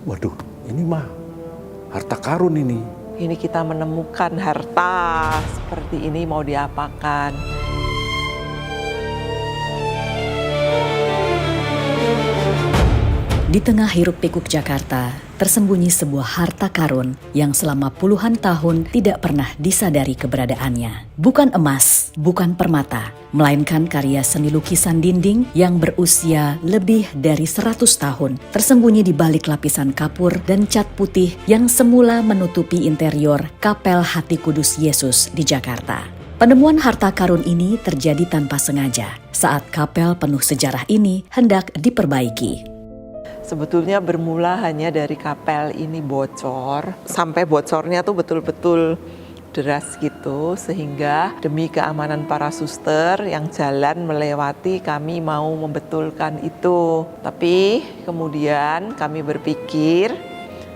waduh ini mah harta karun ini. Ini kita menemukan harta seperti ini mau diapakan. Di tengah hiruk-pikuk Jakarta, tersembunyi sebuah harta karun yang selama puluhan tahun tidak pernah disadari keberadaannya. Bukan emas, bukan permata, melainkan karya seni lukisan dinding yang berusia lebih dari 100 tahun, tersembunyi di balik lapisan kapur dan cat putih yang semula menutupi interior Kapel Hati Kudus Yesus di Jakarta. Penemuan harta karun ini terjadi tanpa sengaja saat kapel penuh sejarah ini hendak diperbaiki. Sebetulnya bermula hanya dari kapel ini bocor, sampai bocornya tuh betul-betul deras gitu, sehingga demi keamanan para suster yang jalan melewati kami mau membetulkan itu. Tapi kemudian kami berpikir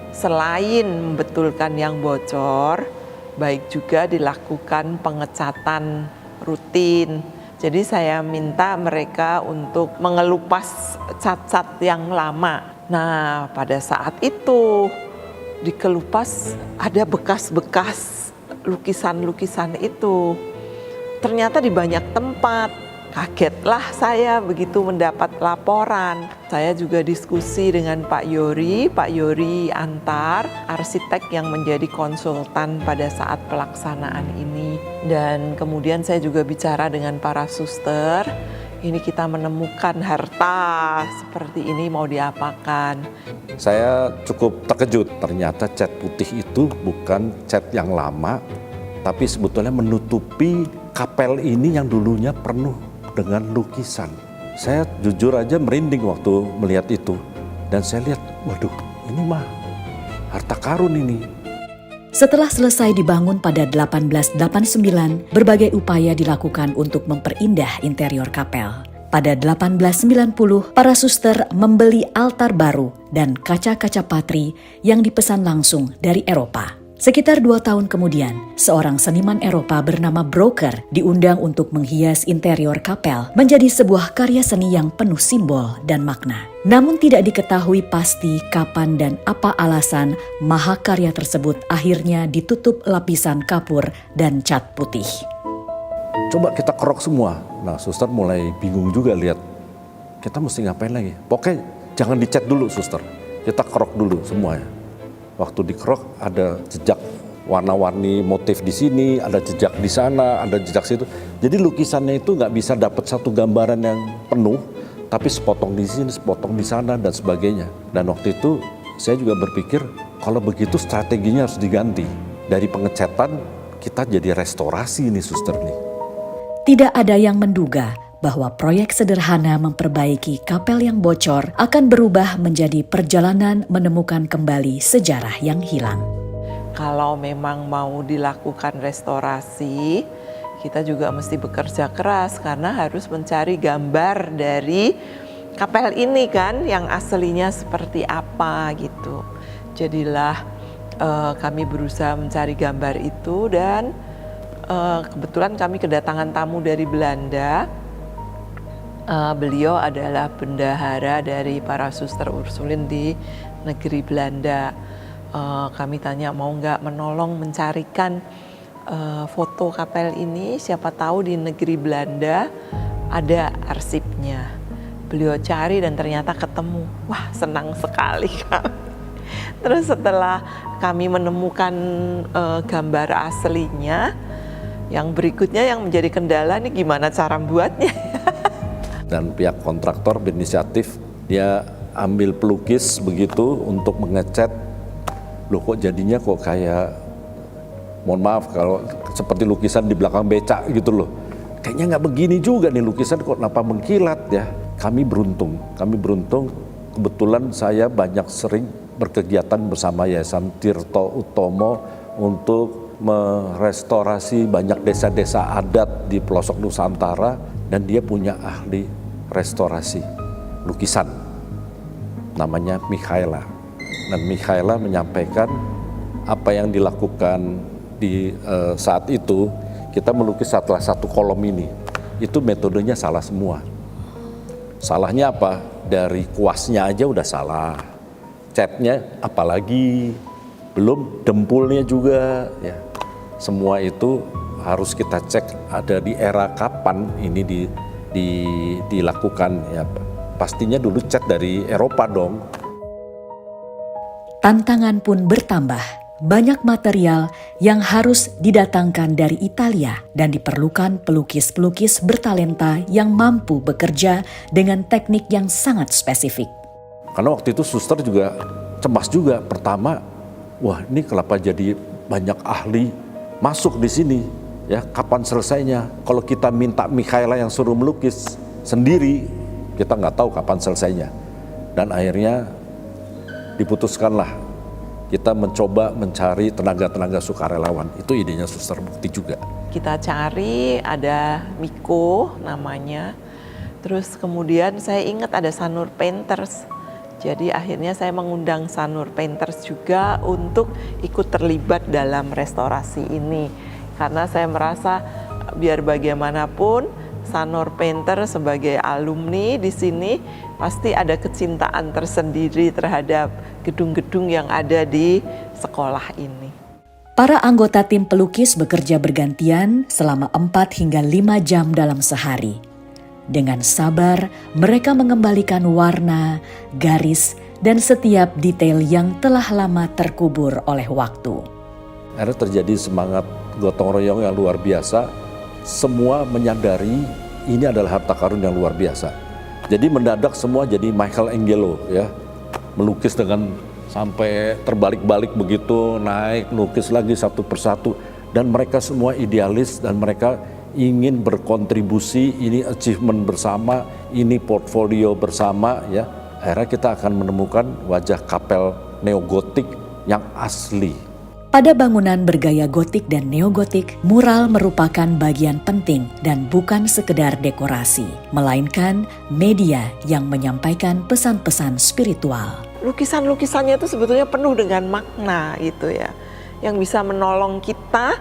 selain membetulkan yang bocor, baik juga dilakukan pengecatan rutin. Jadi saya minta mereka untuk mengelupas cat-cat yang lama. Nah, pada saat itu dikelupas ada bekas-bekas lukisan-lukisan itu. Ternyata di banyak tempat. Kagetlah saya begitu mendapat laporan. Saya juga diskusi dengan Pak Yori Antar, arsitek yang menjadi konsultan pada saat pelaksanaan ini. Dan kemudian saya juga bicara dengan para suster, ini kita menemukan harta seperti ini mau diapakan. Saya cukup terkejut, ternyata cat putih itu bukan cat yang lama, tapi sebetulnya menutupi kapel ini yang dulunya penuh dengan lukisan. Saya jujur aja merinding waktu melihat itu. Dan saya lihat, waduh ini mah harta karun ini. Setelah selesai dibangun pada 1889, berbagai upaya dilakukan untuk memperindah interior kapel. Pada 1890, para suster membeli altar baru dan kaca-kaca patri yang dipesan langsung dari Eropa. Sekitar 2 tahun kemudian, seorang seniman Eropa bernama Broker diundang untuk menghias interior kapel menjadi sebuah karya seni yang penuh simbol dan makna. Namun tidak diketahui pasti kapan dan apa alasan mahakarya tersebut akhirnya ditutup lapisan kapur dan cat putih. Coba kita kerok semua. Nah, suster mulai bingung juga lihat. Kita mesti ngapain lagi? Pokoknya jangan dicat dulu, suster. Kita kerok dulu semuanya. Waktu dikerok ada jejak warna-warni motif di sini, ada jejak di sana, ada jejak situ. Jadi lukisannya itu nggak bisa dapat satu gambaran yang penuh, tapi sepotong di sini, sepotong di sana dan sebagainya. Dan waktu itu saya juga berpikir kalau begitu strateginya harus diganti. Dari pengecatan kita jadi restorasi nih suster nih. Tidak ada yang menduga bahwa proyek sederhana memperbaiki kapel yang bocor akan berubah menjadi perjalanan menemukan kembali sejarah yang hilang. Kalau memang mau dilakukan restorasi, kita juga mesti bekerja keras karena harus mencari gambar dari kapel ini kan, yang aslinya seperti apa gitu. Jadilah kami berusaha mencari gambar itu dan kebetulan kami kedatangan tamu dari Belanda. Beliau adalah bendahara dari para suster Ursulin di negeri Belanda. Kami tanya mau nggak menolong mencarikan foto kapel ini, siapa tahu di negeri Belanda ada arsipnya. Beliau cari dan ternyata ketemu. Wah, senang sekali kami. Terus setelah kami menemukan gambar aslinya, yang berikutnya yang menjadi kendala nih gimana cara buatnya. Dan pihak kontraktor berinisiatif, dia ambil pelukis begitu untuk mengecat. Loh kok jadinya kok kayak, mohon maaf kalau seperti lukisan di belakang becak gitu loh. Kayaknya nggak begini juga nih lukisan, kok kenapa mengkilat ya. Kami beruntung kebetulan saya banyak sering berkegiatan bersama Yayasan Tirto Utomo untuk merestorasi banyak desa-desa adat di pelosok Nusantara, dan dia punya ahli restorasi lukisan namanya Mikhaela. Dan Mikhaela menyampaikan apa yang dilakukan di saat itu. Kita melukis setelah satu kolom ini, itu metodenya salah semua. Salahnya apa? Dari kuasnya aja udah salah, catnya apalagi, belum dempulnya juga ya. Semua itu harus kita cek ada di era kapan ini dilakukan ya. Pastinya dulu cat dari Eropa dong. Tantangan pun bertambah. Banyak material yang harus didatangkan dari Italia dan diperlukan pelukis-pelukis bertalenta yang mampu bekerja dengan teknik yang sangat spesifik. Karena waktu itu suster juga cemas juga. Pertama, wah ini kenapa jadi banyak ahli masuk di sini? Ya, kapan selesainya? Kalau kita minta Mikaela yang suruh melukis sendiri, kita nggak tahu kapan selesainya. Dan akhirnya diputuskanlah kita mencoba mencari tenaga-tenaga sukarelawan. Itu idenya Suster Mukti juga. Kita cari, ada Miko namanya. Terus kemudian saya ingat ada Sanur Painters. Jadi akhirnya saya mengundang Sanur Painters juga untuk ikut terlibat dalam restorasi ini. Karena saya merasa biar bagaimanapun Sanur Painter sebagai alumni di sini pasti ada kecintaan tersendiri terhadap gedung-gedung yang ada di sekolah ini. Para anggota tim pelukis bekerja bergantian selama 4 hingga 5 jam dalam sehari. Dengan sabar, mereka mengembalikan warna, garis, dan setiap detail yang telah lama terkubur oleh waktu. Akhirnya terjadi semangat gotong royong yang luar biasa. Semua menyadari ini adalah harta karun yang luar biasa. Jadi mendadak semua jadi Michelangelo ya. Melukis dengan sampai terbalik-balik begitu, naik, melukis lagi satu persatu. Dan mereka semua idealis dan mereka ingin berkontribusi, ini achievement bersama, ini portfolio bersama ya. Akhirnya kita akan menemukan wajah kapel neogotik yang asli. Pada bangunan bergaya gotik dan neogotik, mural merupakan bagian penting dan bukan sekedar dekorasi, melainkan media yang menyampaikan pesan-pesan spiritual. Lukisan-lukisannya itu sebetulnya penuh dengan makna gitu ya, yang bisa menolong kita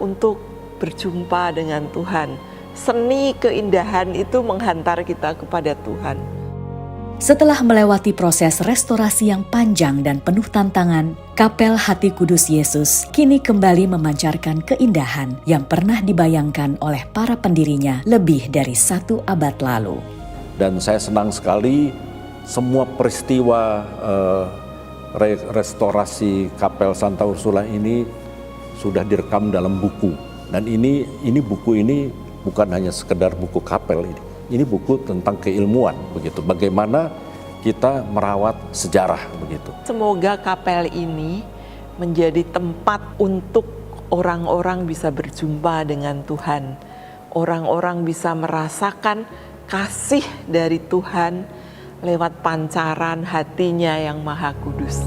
untuk berjumpa dengan Tuhan. Seni keindahan itu menghantar kita kepada Tuhan. Setelah melewati proses restorasi yang panjang dan penuh tantangan, Kapel Hati Kudus Yesus kini kembali memancarkan keindahan yang pernah dibayangkan oleh para pendirinya lebih dari 1 abad lalu. Dan saya senang sekali semua peristiwa restorasi Kapel Santa Ursula ini sudah direkam dalam buku. Dan ini buku ini bukan hanya sekedar buku kapel ini. Ini buku tentang keilmuan begitu. Bagaimana kita merawat sejarah begitu. Semoga kapel ini menjadi tempat untuk orang-orang bisa berjumpa dengan Tuhan. Orang-orang bisa merasakan kasih dari Tuhan lewat pancaran hatinya yang maha kudus.